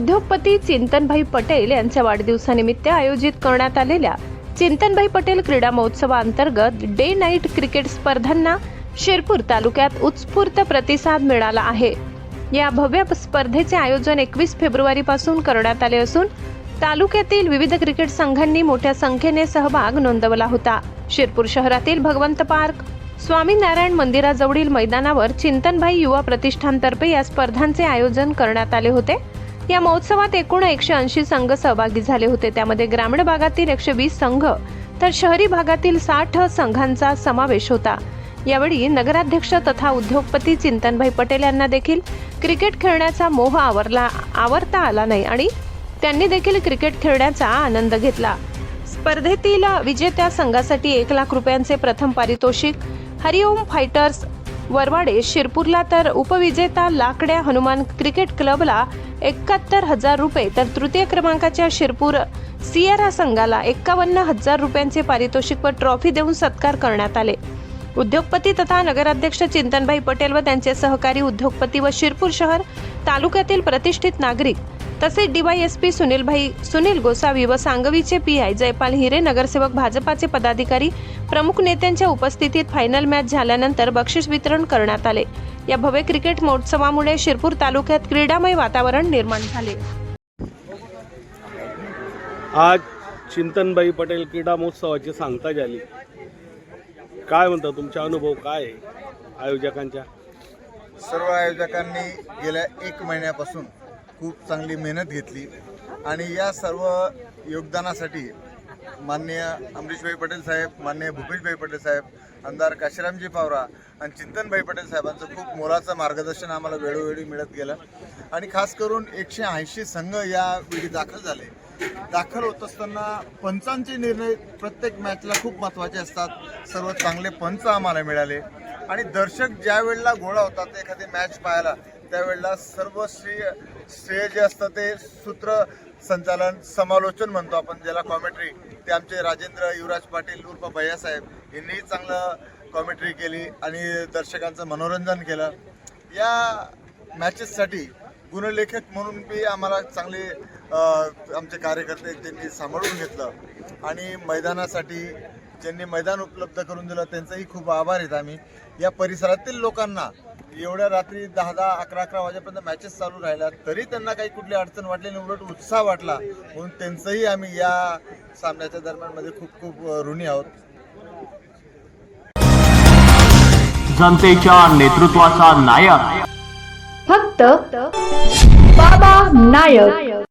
उद्योगपती चिंतनभाई पटेल यांच्या वाढदिवसानिमित्त आयोजित करण्यात आलेल्या चिंतनभाई पटेल क्रीडा महोत्सवाअंतर्गत डे नाईट क्रिकेट स्पर्धांना शिरपूर तालुक्यात उत्स्फूर्त प्रतिसाद मिळाला आहे। या भव्य स्पर्धेचे आयोजन 21 फेब्रुवारीपासून करण्यात आले असून तालुक्यातील विविध क्रिकेट संघांनी मोठ्या संख्येने सहभाग नोंदवला होता। शिरपूर शहरातील भगवंत पार्क स्वामीनारायण मंदिराजवळील मैदानावर चिंतनभाई युवा प्रतिष्ठानतर्फे या स्पर्धांचे आयोजन करण्यात आले होते। या महोत्सवात एकूण 180 संघ सहभागी झाले होते। त्यामध्ये ग्रामीण भागातील 120 संघ तर शहरी भागातील 60 संघांचा समावेश होता। यावेळी नगराध्यक्ष तथा उद्योगपती चिंतनभाई पटेल यांना देखील क्रिकेट खेळण्याचा मोह आवरता आला नाही आणि त्यांनी देखील क्रिकेट खेळण्याचा आनंद घेतला। स्पर्धेतील विजेत्या संघासाठी 1 लाख रुपयांचे प्रथम पारितोषिक हरिओम फायटर्स वरवाडे शिरपूरला तर उपविजेता लाकड्या हनुमान क्रिकेट क्लबला 71,000 रुपये तर तृतीय क्रमांकाच्या शिरपूर सियरा संघाला 51,000 रुपयांचे पारितोषिक व ट्रॉफी देऊन सत्कार करण्यात आले। उद्योगपती तथा नगराध्यक्ष चिंतनभाई पटेल व त्यांचे सहकारी उद्योगपती व शिरपूर शहर तालुक्यातील प्रतिष्ठित नागरिक तसेच DYSP सुनील गोसावी व सांगवीचे PI जयपाल हिरे नगरसेवक भाजपाचे पदाधिकारी प्रमुख नेत्यांच्या उपस्थितीत फायनल मॅच झाल्यानंतर बक्षीस वितरण करण्यात आले। या भव्य क्रिकेट महोत्सवामुळे शिरपूर तालुक्यात क्रीडामय वातावरण निर्माण झाले। आज चिंतनभाई पटेल क्रीडा महोत्सवाची सांगता झाली। काय म्हणता, तुमचा अनुभव काय आहे आयोजकांच्या? सर्व आयोजकांनी गेल्या 1 महिन्यापासून खूप चांगली मेहनत घेतली आणि या सर्व योगदानासाठी माननीय अमरीशभाई पटेल साहेब, माननीय भूपेशभाई पटेल साहेब, आमदार काशीरामजी पावरा आणि चिंतनभाई पटेल साहेबांचं खूप मोलाचं मार्गदर्शन आम्हाला वेळोवेळी मिळत गेलं आणि खास करून 180 संघ यावेळी दाखल झाले। दाखल होत असताना पंचांचे निर्णय प्रत्येक मॅचला खूप महत्त्वाचे असतात। सर्व चांगले पंच आम्हाला मिळाले आणि दर्शक ज्या वेळेला गोळा होतात एखादी मॅच पाहायला त्यावेळेला सर्व श्रेय जे असतं ते सूत्र संचालन समालोचन म्हणतो आपण ज्याला कॉमेंट्री, ते आमचे राजेंद्र युवराज पाटील उर्फ भैयासाहेब यांनी चांगलं कॉमेंट्री केली आणि दर्शकांचं मनोरंजन केलं। या मॅचेससाठी गुणलेखक म्हणून बी आम्हाला चांगले आमचे कार्यकर्ते त्यांनी सांभाळून घेतलं आणि मैदानासाठी ज्यांनी मैदान उपलब्ध करून दिलं त्यांचंही खूप आभार आहेत आम्ही। या परिसरातील लोकांना एवढ्या रात्री 10-10, 11-11 वाजेपर्यंत मॅचेस चालू राहिल्या तरी त्यांना काही कुठली अडचण वाटली नाही, उलट उत्साह वाटला, म्हणून त्यांचंही आम्ही या सामन्याच्या दरम्यानमध्ये खूप खूप ऋणी आहोत। जनतेच्या नेतृत्वाचा नायक फक्त बाबा नायक।